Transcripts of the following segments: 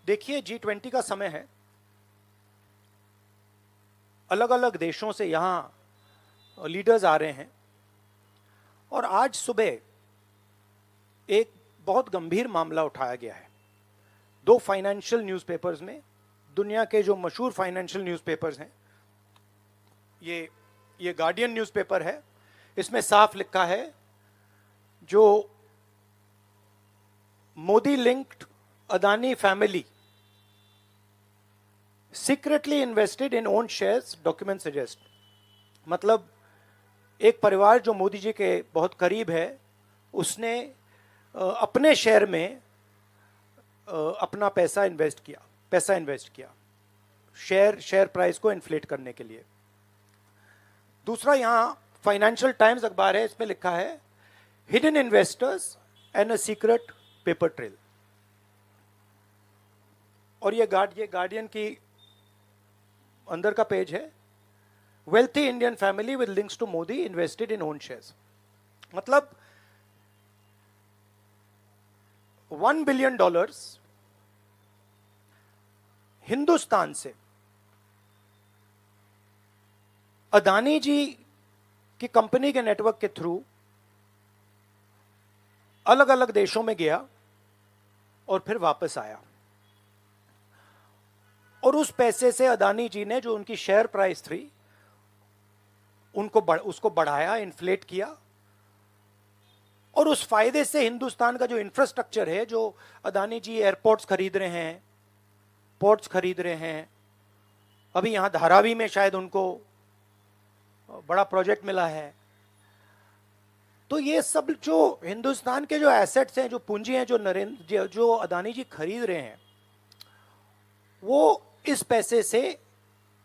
देखिए, G20 का समय है। अलग अलग देशों से यहाँ लीडर्स आ रहे हैं और आज सुबह एक बहुत गंभीर मामला उठाया गया है। दो फाइनेंशियल न्यूज़पेपर्स में, दुनिया के जो मशहूर फाइनेंशियल न्यूज़पेपर्स हैं, ये गार्डियन न्यूज़पेपर है, इसमें साफ लिखा है जो Modi linked Adani family secretly invested in own shares, document suggest. मतलब एक परिवार जो मोदी जी के बहुत करीब है, उसने अपने शेयर में अपना पैसा इन्वेस्ट किया शेयर प्राइस को इन्फ्लेट करने के लिए। दूसरा, यहाँ फाइनेंशियल टाइम्स अखबार है, इसमें लिखा है hidden investors and a secret paper trail. और ये गार्डियन की अंदर का पेज है, wealthy Indian family with links to Modi invested in own shares. मतलब $1 बिलियन हिंदुस्तान से अदानी जी की कंपनी के नेटवर्क के थ्रू अलग अलग देशों में गया और फिर वापस आया। और उस पैसे से अदानी जी ने, जो उनकी शेयर प्राइस थी, उसको बढ़ाया, इन्फ्लेट किया। और उस फायदे से हिंदुस्तान का जो इंफ्रास्ट्रक्चर है, जो अदानी जी एयरपोर्ट्स खरीद रहे हैं, पोर्ट्स खरीद रहे हैं, अभी यहां धारावी में शायद उनको बड़ा प्रोजेक्ट मिला है। तो ये सब जो हिंदुस्तान के जो एसेट्स हैं, जो पूंजी हैं, जो अदानी जी खरीद रहे हैं, वो इस पैसे से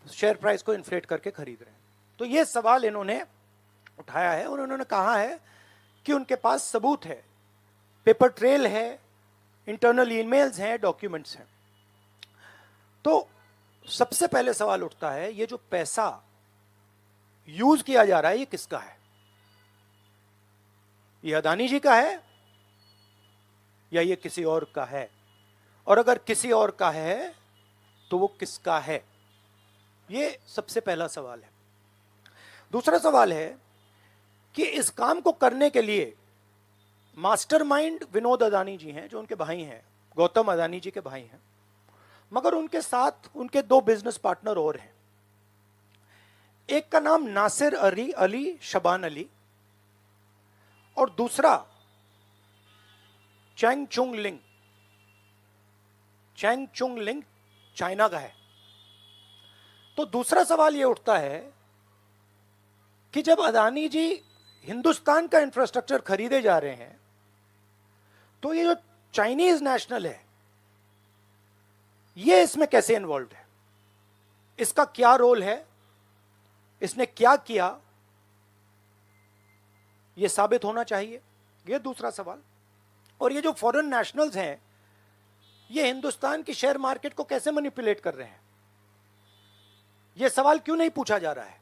शेयर प्राइस को इन्फ्लेट करके खरीद रहे हैं। तो ये सवाल इन्होंने उठाया है और उन्होंने कहा है कि उनके पास सबूत है, पेपर ट्रेल है, इंटरनल ईमेल्स हैं, डॉक्यूमेंट्स हैं। तो सबसे पहले सवाल उठता है, ये जो पैसा यूज किया जा रहा है, ये किसका है? ये अदानी जी का है या ये किसी और का है? और अगर किसी और का है तो वो किसका है? ये सबसे पहला सवाल है। दूसरा सवाल है कि इस काम को करने के लिए मास्टरमाइंड विनोद अदानी जी हैं, जो उनके भाई हैं, गौतम अदानी जी के भाई हैं, मगर उनके साथ उनके दो बिजनेस पार्टनर और हैं। एक का नाम नासिर अली शबान अली और दूसरा चैंग चुंग लिंग चाइना का है। तो दूसरा सवाल यह उठता है कि जब अदानी जी हिंदुस्तान का इंफ्रास्ट्रक्चर खरीदे जा रहे हैं, तो ये जो चाइनीज नेशनल है, ये इसमें कैसे इन्वॉल्व है? इसका क्या रोल है? इसने क्या किया? ये साबित होना चाहिए। ये दूसरा सवाल। और ये जो फॉरेन नेशनल्स हैं, ये हिंदुस्तान की शेयर मार्केट को कैसे मैनिपुलेट कर रहे हैं? ये सवाल क्यों नहीं पूछा जा रहा है?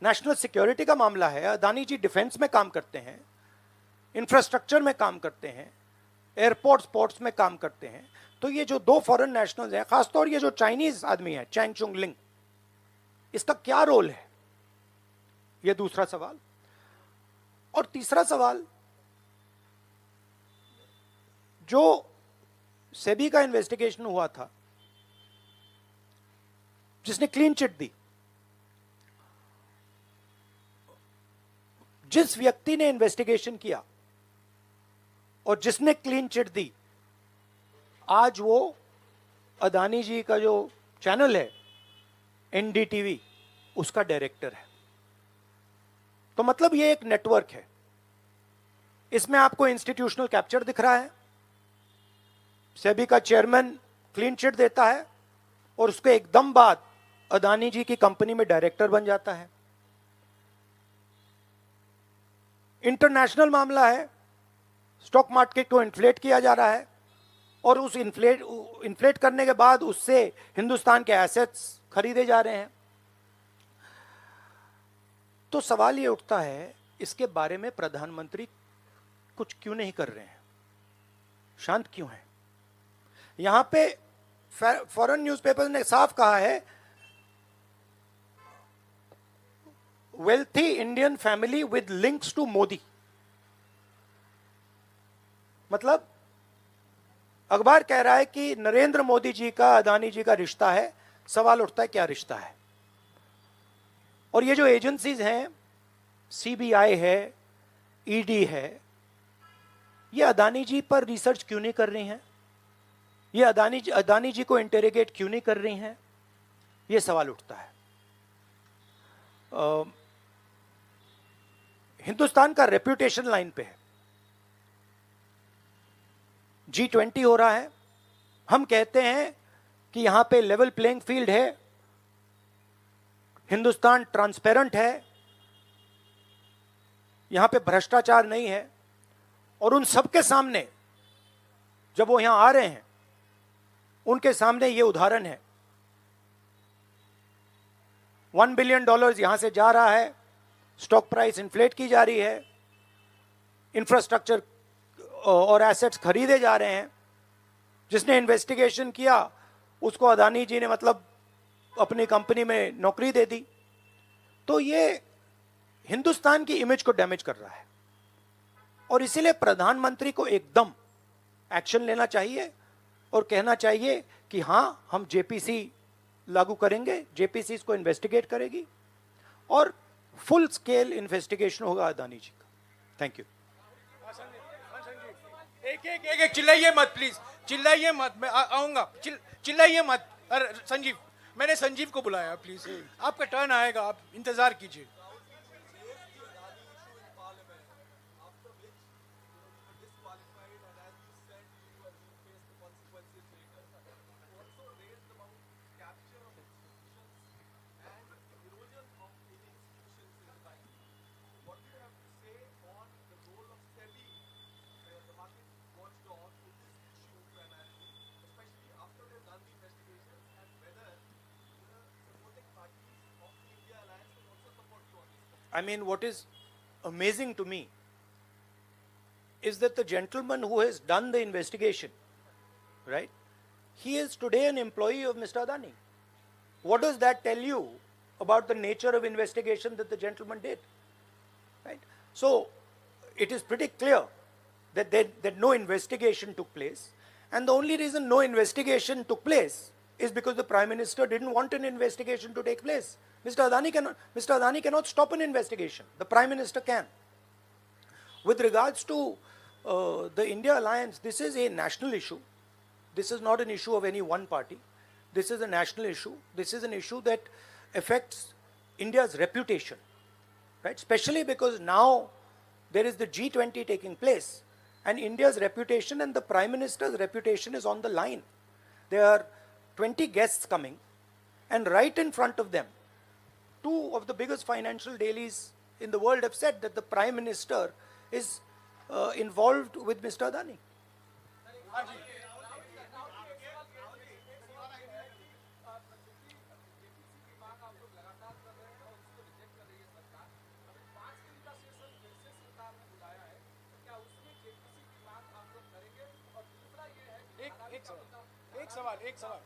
नेशनल सिक्योरिटी का मामला है। अदानी जी डिफेंस में काम करते हैं, इंफ्रास्ट्रक्चर में काम करते हैं, एयरपोर्ट्स पोर्ट्स में काम करते हैं। तो ये जो दो फॉरेन नेशनल्स हैं, खासतौर ये जो चाइनीज आदमी है चैंग चुंग लिंग, इसका क्या रोल है? ये दूसरा सवाल। और तीसरा सवाल, जो सेबी का इन्वेस्टिगेशन हुआ था, जिसने क्लीन चिट दी, जिस व्यक्ति ने इन्वेस्टिगेशन किया और जिसने क्लीन चिट दी, आज वो अदानी जी का जो चैनल है NDTV, उसका डायरेक्टर है। तो मतलब ये एक नेटवर्क है। इसमें आपको इंस्टीट्यूशनल कैप्चर दिख रहा है, सेबी का चेयरमैन क्लीन चिट देता है और उसके एकदम बाद अदानी जी की कंपनी में डायरेक्टर बन जाता है। इंटरनेशनल मामला है, स्टॉक मार्केट को इन्फ्लेट किया जा रहा है और उस इन्फ्लेट करने के बाद उससे हिंदुस्तान के एसेट्स खरीदे जा रहे हैं। तो सवाल ये उठता है, इसके बारे में प्रधानमंत्री कुछ क्यों नहीं कर रहे हैं? शांत क्यों हैं? यहां पे फॉरेन न्यूज़पेपर ने साफ कहा है, wealthy Indian family with links to Modi. मतलब अखबार कह रहा है कि नरेंद्र मोदी जी का अदानी जी का रिश्ता है। सवाल उठता है क्या रिश्ता है। और ये जो एजेंसीज हैं, सीबीआई है, ईडी है, ये अदानी जी पर रिसर्च क्यों नहीं कर रही हैं? ये अदानी जी को इंटेरोगेट क्यों नहीं कर रही हैं? ये सवाल उठता है। हिंदुस्तान का रेप्यूटेशन लाइन पे है। G20 हो रहा है, हम कहते हैं कि यहां पे लेवल प्लेइंग फील्ड है, हिंदुस्तान ट्रांसपेरेंट है, यहां पे भ्रष्टाचार नहीं है। और उन सबके सामने जब वो यहां आ रहे हैं, उनके सामने ये उदाहरण है। $1 बिलियन यहां से जा रहा है, स्टॉक प्राइस इन्फ्लेट की जा रही है, इंफ्रास्ट्रक्चर और एसेट्स खरीदे जा रहे हैं। जिसने इन्वेस्टिगेशन किया उसको अदानी जी ने मतलब अपनी कंपनी में नौकरी दे दी। तो ये हिंदुस्तान की इमेज को डैमेज कर रहा है और इसीलिए प्रधानमंत्री को एकदम एक्शन लेना चाहिए और कहना चाहिए कि हां, हम जेपीसी लागू करेंगे, जेपीसी इसको इन्वेस्टिगेट करेगी और फुल स्केल इन्वेस्टिगेशन होगा अदानी जी का। Thank you. एक चिल्लाइए मत प्लीज, चिल्लाइए मत, मैं आऊंगा। चिल्लाइए मत। अरे संजीव, मैंने संजीव को बुलाया, प्लीज आपका टर्न आएगा, आप इंतजार कीजिए। I mean, what is amazing to me is that the gentleman who has done the investigation, right, he is today an employee of Mr. Adani. What does that tell you about the nature of investigation that the gentleman did? Right? So, it is pretty clear that no investigation took place, and the only reason no investigation took place is because the Prime Minister didn't want an investigation to take place. Mr. Adani cannot stop an investigation. The Prime Minister can. With regards to the India alliance, this is a national issue. This is not an issue of any one party. This is a national issue. This is an issue that affects India's reputation, right? Especially because now there is the G20 taking place, and India's reputation and the Prime Minister's reputation is on the line. There are 20 guests coming, and right in front of them, two of the biggest financial dailies in the world have said that the Prime Minister is involved with Mr. Adani. एक सवाल।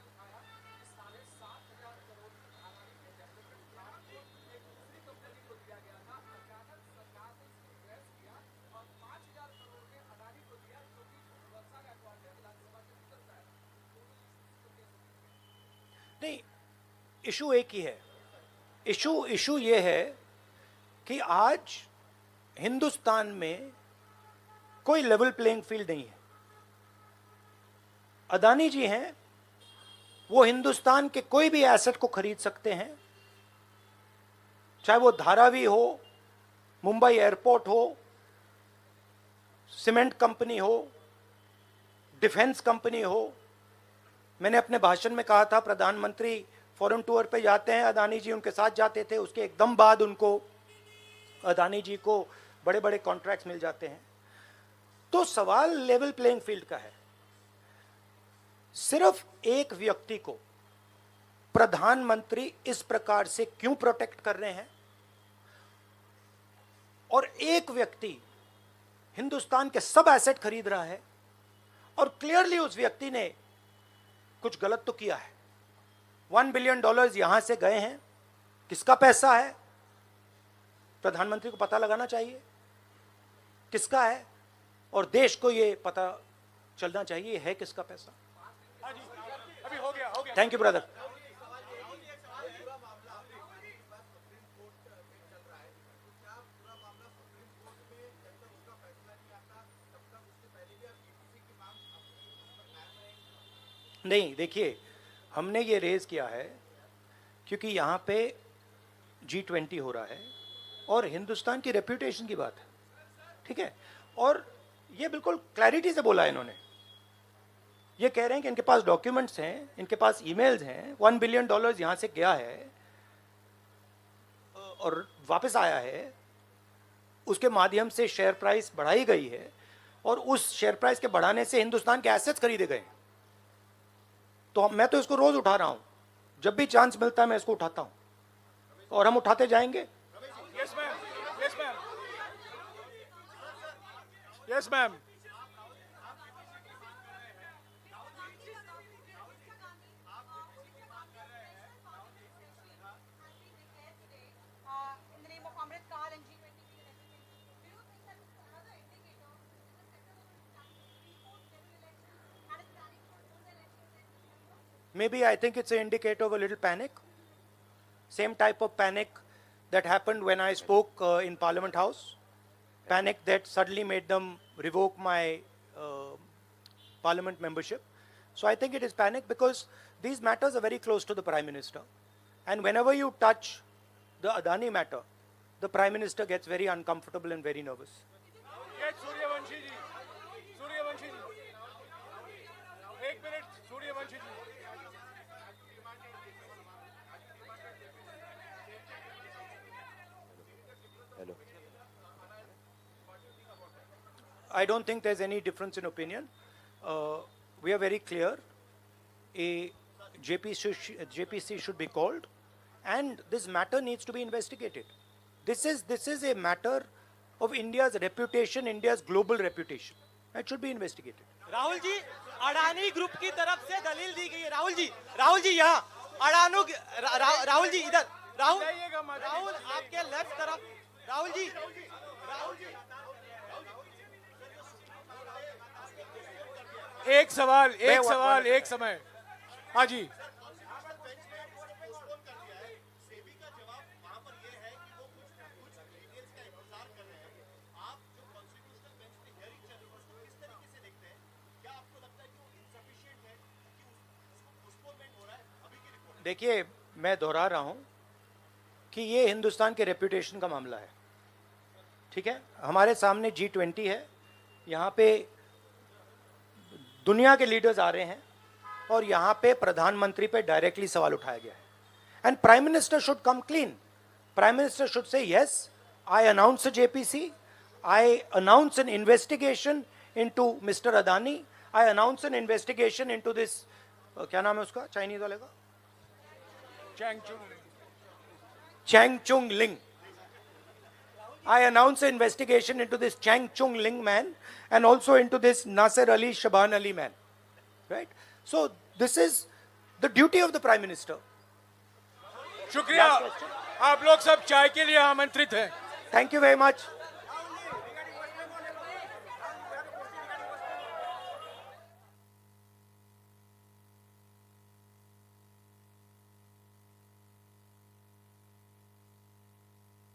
नहीं, issue एक ही है। Issue ये है कि आज हिंदुस्तान में कोई लेवल प्लेइंग फील्ड नहीं है। अदानी जी हैं, वो हिंदुस्तान के कोई भी एसेट को खरीद सकते हैं, चाहे वो धारावी हो, मुंबई एयरपोर्ट हो, सीमेंट कंपनी हो, डिफेंस कंपनी हो। मैंने अपने भाषण में कहा था प्रधानमंत्री फॉरेन टूर पे जाते हैं, अदानी जी उनके साथ जाते थे, उसके एकदम बाद उनको अदानी जी को बड़े बड़े कॉन्ट्रैक्ट्स मिल जाते हैं। तो सवाल लेवल प्लेइंग फील्ड का है। सिर्फ एक व्यक्ति को प्रधानमंत्री इस प्रकार से क्यों प्रोटेक्ट कर रहे हैं, और एक व्यक्ति हिंदुस्तान के सब एसेट खरीद रहा है, और क्लियरली उस व्यक्ति ने कुछ गलत तो किया है। $1 बिलियन यहां से गए हैं, किसका पैसा है? प्रधानमंत्री को पता लगाना चाहिए किसका है, और देश को ये पता चलना चाहिए है किसका पैसा। हाँ जी, अभी हो गया थैंक यू ब्रदर। नहीं, देखिए, हमने ये रेज किया है क्योंकि यहाँ पे G20 हो रहा है और हिंदुस्तान की रेप्यूटेशन की बात है, ठीक है। और ये बिल्कुल क्लैरिटी से बोला है इन्होंने। ये कह रहे हैं कि इनके पास डॉक्यूमेंट्स हैं, इनके पास ईमेल्स हैं, $1 बिलियन यहाँ से गया है और वापस आया है, उसके माध्यम से शेयर प्राइस बढ़ाई गई है और उस शेयर प्राइस के बढ़ाने से हिंदुस्तान के एसेट्स खरीदे गए। तो मैं तो इसको रोज उठा रहा हूं, जब भी चांस मिलता है मैं इसको उठाता हूं और हम उठाते जाएंगे। Yes ma'am, yes ma'am, yes ma'am. in the name of Amrit Kaal and G20 being an SME, do you think that this is another indicator in the sector of general elections and is planning to postpone the elections in December? Maybe I think it's an indicator of a little panic. Same type of panic that happened when I spoke in Parliament House. Panic that suddenly made them revoke my Parliament membership. So I think it is panic because these matters are very close to the Prime Minister. And whenever you touch the Adani matter, the Prime Minister gets very uncomfortable and very nervous. Yes, Suryavanshi ji, Suryavanshi ji, एक minute, Suryavanshi ji. I don't think there's any difference in opinion. We are very clear. A JPC should be called, and this matter needs to be investigated. This is a matter of India's reputation, India's global reputation. It should be investigated. Rahul ji, Adani group की तरफ से दलील दी गई है। राहुल जी यहाँ राहुल जी इधर, राहुल आपके left तरफ, राहुल जी एक सवाल, एक समय। हाँ जी, देखिए, मैं दोहरा रहा हूं कि ये हिंदुस्तान के रेपुटेशन का मामला है, ठीक है। हमारे सामने G20 है, यहाँ पे दुनिया के लीडर्स आ रहे हैं और यहाँ पे प्रधानमंत्री पे डायरेक्टली सवाल उठाया गया है। And prime minister should come clean. Prime minister should say yes, I announce JPC, I announce N investigation into mister Adani, I announce N investigation into this, क्या नाम है उसका चाइनीज वाले का, Chang Chung Ling. I announce an investigation into this Chang Chung Ling man and also into this Nasser Ali Shaban Ali man. Right? So this is the duty of the Prime Minister. शुक्रिया। आप लोग सब चाय के लिए आमंत्रित हैं। Thank you very much.